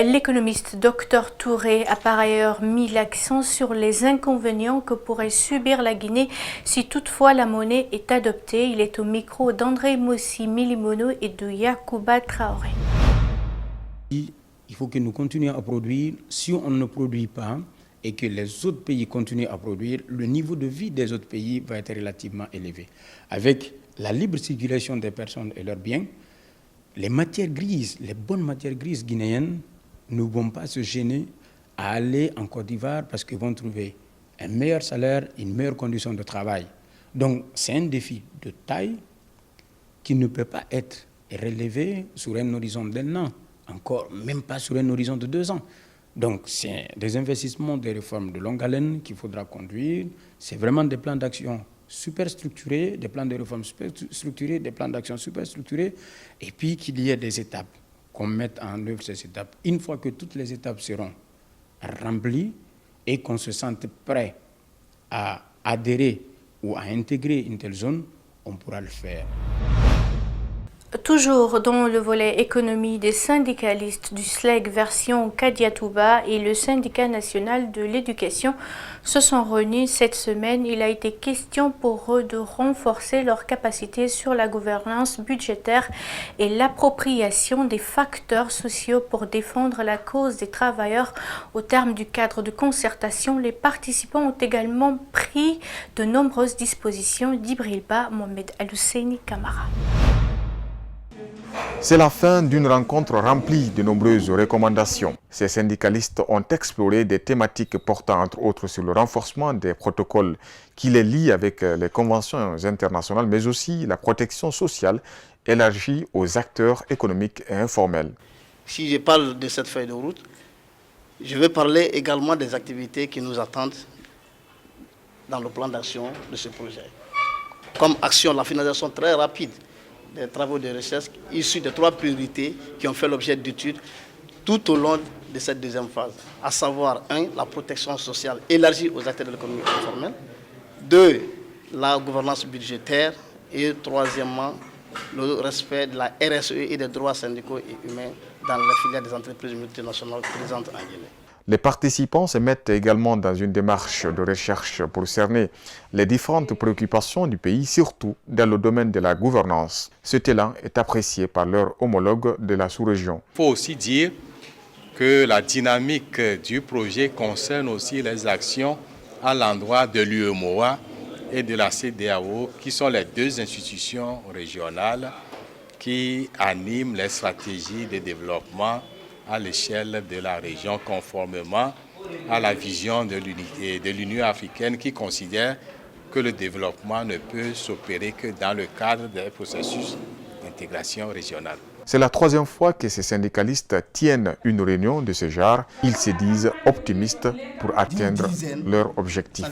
L'économiste Dr Touré a par ailleurs mis l'accent sur les inconvénients que pourrait subir la Guinée si toutefois la monnaie est adoptée. Il est au micro d'André Moussi Milimono et de Yacouba Traoré. Il faut que nous continuions à produire. Si on ne produit pas et que les autres pays continuent à produire, le niveau de vie des autres pays va être relativement élevé. Avec la libre circulation des personnes et leurs biens, les matières grises, les bonnes matières grises guinéennes ne vont pas se gêner à aller en Côte d'Ivoire parce qu'ils vont trouver un meilleur salaire, une meilleure condition de travail. Donc c'est un défi de taille qui ne peut pas être relevé sur un horizon d'1 an, encore même pas sur un horizon de 2 ans. Donc c'est des investissements, des réformes de longue haleine qu'il faudra conduire. C'est vraiment des plans d'action super structurés, des plans de réforme super structurés, des plans d'action super structurés, et puis qu'il y ait des étapes, qu'on mette en œuvre ces étapes. Une fois que toutes les étapes seront remplies et qu'on se sente prêt à adhérer ou à intégrer une telle zone, on pourra le faire. Toujours dans le volet économie, des syndicalistes du SLEG version Kadiatouba et le syndicat national de l'éducation se sont réunis cette semaine. Il a été question pour eux de renforcer leurs capacités sur la gouvernance budgétaire et l'appropriation des facteurs sociaux pour défendre la cause des travailleurs. Au terme du cadre de concertation, les participants ont également pris de nombreuses dispositions. D'Ibrilba Mohamed Al-Husseini Kamara. C'est la fin d'une rencontre remplie de nombreuses recommandations. Ces syndicalistes ont exploré des thématiques portant entre autres sur le renforcement des protocoles qui les lient avec les conventions internationales, mais aussi la protection sociale élargie aux acteurs économiques et informels. Si je parle de cette feuille de route, je vais parler également des activités qui nous attendent dans le plan d'action de ce projet. Comme action, la finalisation très rapide des travaux de recherche issus de 3 priorités qui ont fait l'objet d'études tout au long de cette deuxième phase, à savoir 1. La protection sociale élargie aux acteurs de l'économie informelle, 2. La gouvernance budgétaire et troisièmement, le respect de la RSE et des droits syndicaux et humains dans les filières des entreprises multinationales présentes en Guinée. Les participants se mettent également dans une démarche de recherche pour cerner les différentes préoccupations du pays, surtout dans le domaine de la gouvernance. Ce élan est apprécié par leurs homologues de la sous-région. Il faut aussi dire que la dynamique du projet concerne aussi les actions à l'endroit de l'UEMOA et de la CEDEAO, qui sont les 2 institutions régionales qui animent les stratégies de développement à l'échelle de la région, conformément à la vision de l'Union africaine qui considère que le développement ne peut s'opérer que dans le cadre des processus d'intégration régionale. C'est la 3e fois que ces syndicalistes tiennent une réunion de ce genre. Ils se disent optimistes pour atteindre leur objectif.